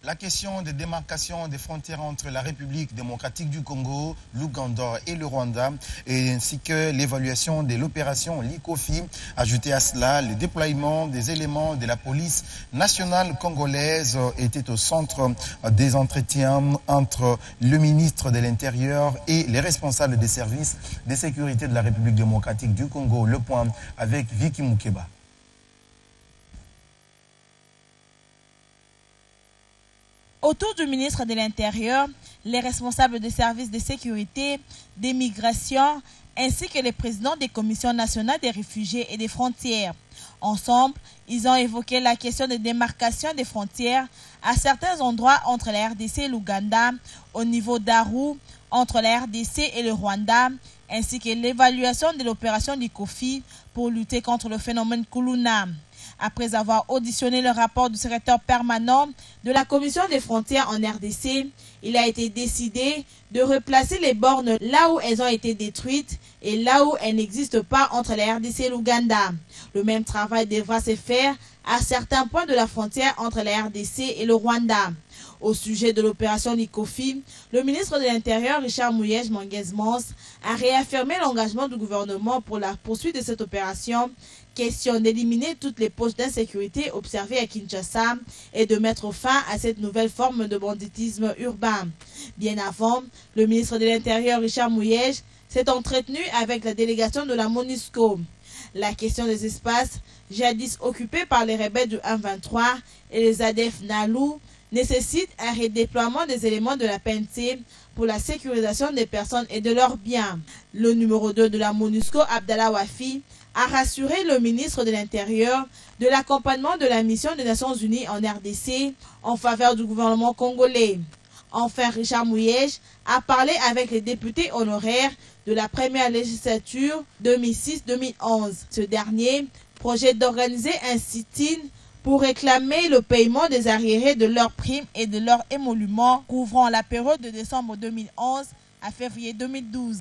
La question de démarcation des frontières entre la République démocratique du Congo, l'Ouganda et le Rwanda, ainsi que l'évaluation de l'opération Likofi. Ajouté à cela, le déploiement des éléments de la police nationale congolaise était au centre des entretiens entre le ministre de l'Intérieur et les responsables des services de sécurité de la République démocratique du Congo. Le point avec Vicky Moukeba. Autour du ministre de l'Intérieur, les responsables des services de sécurité, des migrations, ainsi que les présidents des commissions nationales des réfugiés et des frontières. Ensemble, ils ont évoqué la question de démarcation des frontières à certains endroits entre la RDC et l'Ouganda, au niveau d'Aru, entre la RDC et le Rwanda, ainsi que l'évaluation de l'opération Likofi pour lutter contre le phénomène Kuluna. Après avoir auditionné le rapport du secrétaire permanent de la Commission des frontières en RDC, il a été décidé de replacer les bornes là où elles ont été détruites et là où elles n'existent pas entre la RDC et l'Ouganda. Le même travail devra se faire à certains points de la frontière entre la RDC et le Rwanda. Au sujet de l'opération Likofi, le ministre de l'Intérieur, Richard Mouyej Mangez-Mons, a réaffirmé l'engagement du gouvernement pour la poursuite de cette opération. Question d'éliminer toutes les poches d'insécurité observées à Kinshasa et de mettre fin à cette nouvelle forme de banditisme urbain. Bien avant, le ministre de l'Intérieur, Richard Mouyej, s'est entretenu avec la délégation de la MONUSCO. La question des espaces, jadis occupés par les rebelles du 1-23 et les ADF Nalou, nécessite un redéploiement des éléments de la PNC pour la sécurisation des personnes et de leurs biens. Le numéro 2 de la MONUSCO, Abdallah Wafi, a rassuré le ministre de l'Intérieur de l'accompagnement de la mission des Nations Unies en RDC en faveur du gouvernement congolais. Enfin, Richard Mouyej a parlé avec les députés honoraires de la première législature 2006-2011. Ce dernier projette d'organiser un sit-in pour réclamer le paiement des arriérés de leurs primes et de leurs émoluments couvrant la période de décembre 2011 à février 2012.